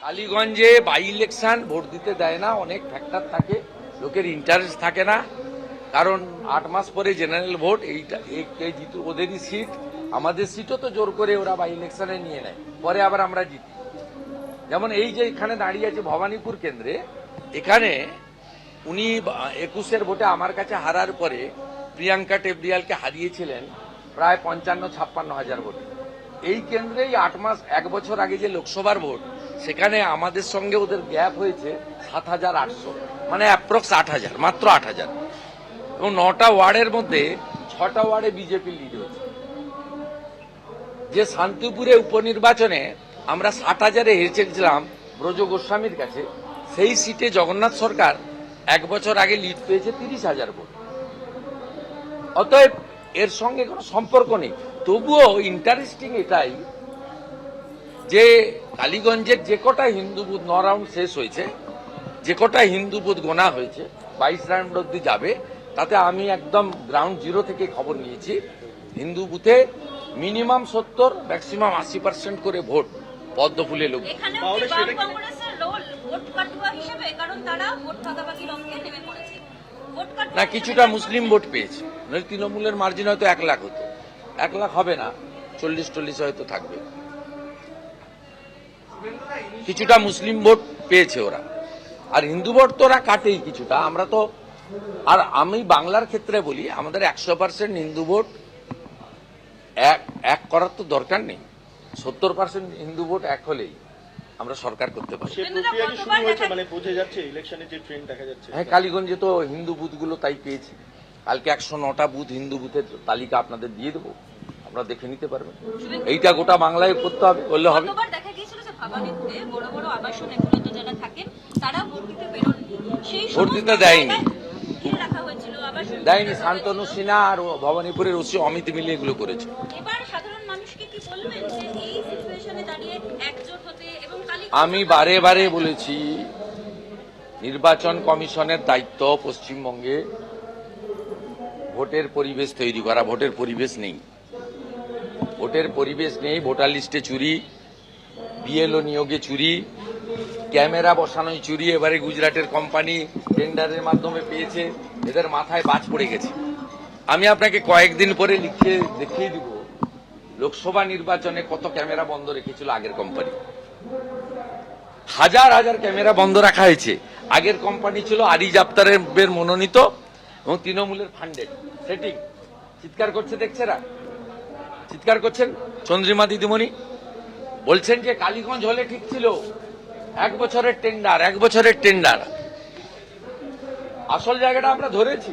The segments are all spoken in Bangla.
কালীগঞ্জে বাই ইলেকশন ভোট দিতে দেয় না, অনেক ফ্যাক্টর থাকে, লোকের ইন্টারেস্ট থাকে না, কারণ 8 মাস পরে জেনারেল ভোট, এইটা ওদেরই সিট, আমাদের সিটও তো জোর করে ওরা বাই ইলেকশনে নিয়ে নেয়, পরে আবার আমরা জিতি। যেমন এই যে এখানে দাঁড়িয়ে আছে ভবানীপুর কেন্দ্রে, এখানে উনি 21-এর ভোটে আমার কাছে হারার পরে প্রিয়াঙ্কা টেবরিয়ালকে হারিয়েছিলেন প্রায় 55-56 হাজার ভোট। এই কেন্দ্রেই 8 মাস 1 বছর আগে যে লোকসভার ভোট, সেখানে আমাদের সঙ্গে ওদের গ্যাপ হয়েছে 7,800, মানে অ্যাপ্রক্স 8,000, মাত্র 8,000, এবং 9টা ওয়ার্ডের মধ্যে 6টা ওয়ার্ডে বিজেপি লিড হয়েছে। যে শান্তিপুরে উপনির্বাচনে আমরা 60,000-এ হেরেছিলাম ব্রজ গোস্বামীর কাছে, সেই সিটে জগন্নাথ সরকার 1 বছর আগে লিড পেয়েছে 30,000 ভোট। অতএব এর সঙ্গে কোনো সম্পর্ক নেই। তবুও ইন্টারেস্টিং এটাই যে কালীগঞ্জের যে কটা হিন্দু বুথ 9 রাউন্ড শেষ হয়েছে, যে কটা হিন্দু বুথ গোনা হয়েছে 22 রাউন্ড অব্দি যাবে, তাতে আমি একদম গ্রাউন্ড জিরো থেকে খবর নিয়েছি, হিন্দু বুথে মিনিমাম 70, ম্যাক্সিমাম 80% করে ভোট পদ্ম ফুলে লোক। না, কিছুটা মুসলিম ভোট পেয়েছে, নইলে তৃণমূলের মার্জিন হয়তো 1 লাখ হতো, 1 লাখ হবে না, 40-40 হয়তো থাকবে। কিছুটা মুসলিম ভোট পেয়েছে ওরা, আর হিন্দু ভোট তো ওরা কাটেই কিছুটা। আমরা তো, আর আমি বাংলার ক্ষেত্রে বলি, আমাদের 100% হিন্দু ভোট এক করার তো দরকার নেই, 70% হিন্দু ভোট এক হলেই আমরা সরকার করতে পারি। হ্যাঁ, কালীগঞ্জে তো হিন্দু বুথগুলো তাই পেয়েছি। কালকে 109টা বুথ হিন্দু বুথের তালিকা আপনাদের দিয়ে দেবো, আপনারা দেখে নিতে পারবেন। এইটা গোটা বাংলায় করতে হবে, করলে হবে। ভোট দিতে দেয়নি, শান্তনু সিনহা আর ভবানীপুরের ওসি অমিত মিলে এগুলো করেছে। আমি বারে বারে বলেছি, নির্বাচন কমিশনের দায়িত্ব পশ্চিমবঙ্গে ভোটের পরিবেশ তৈরি করা। ভোটের পরিবেশ নেই, ভোটের পরিবেশ নেই। ভোটার লিস্টে চুরি, বিএলও নিয়োগে চুরি, ক্যামেরা বসানোয় চুরি। এবারে গুজরাটের কোম্পানি টেন্ডারের মাধ্যমে পেয়েছে, এদের মাথায় বাজ পড়ে গেছে। আমি আপনাকে কয়েকদিন পরে লিখে দেখিয়ে দিব লোকসভা নির্বাচনে কত ক্যামেরা বন্ধ রেখেছিল আগের কোম্পানি। হাজার হাজার ক্যামেরা বন্ধ রাখা হয়েছে। আগের কোম্পানি ছিল আরিজ আফতারের মনোনীত এবং তৃণমূলের ফান্ডেড। সেটিং চিৎকার করছে, দেখছেরা চিৎকার করছেন। চন্দ্রিমা দিদিমণি বলছেন যে কালীগঞ্জ হলে ঠিক ছিল, 1 বছরের টেন্ডার, 1 বছরের টেন্ডার। আসল জায়গাটা আমরা ধরেছি।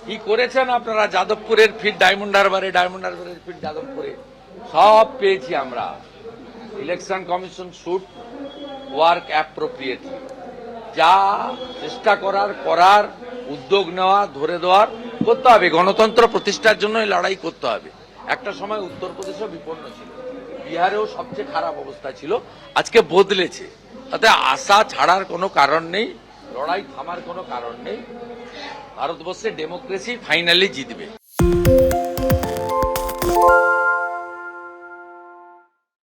কি করেছেন আপনারা? যাদবপুরের ফিট ডায়মন্ড হারবারে, ডায়মন্ড হারবারের ফিট যাদবপুরে সব পেয়েছি আমরা। Election commission should work appropriately. যা চেষ্টা করার উদ্যোগ নেওয়া, ধরে দেওয়ার করতে হবে। গণতন্ত্র প্রতিষ্ঠার জন্য এই লড়াই করতে হবে। একটা সময় উত্তরপ্রদেশও বিপন্ন ছিল, বিহারেও সবচেয়ে খারাপ অবস্থা ছিল, আজকে বদলেছে। তাতে আশা ছাড়ার কোনো কারণ নেই, লড়াই থামার কোনো কারণ নেই। ভারতবর্ষে ডেমোক্রেসি ফাইনালি জিতবে।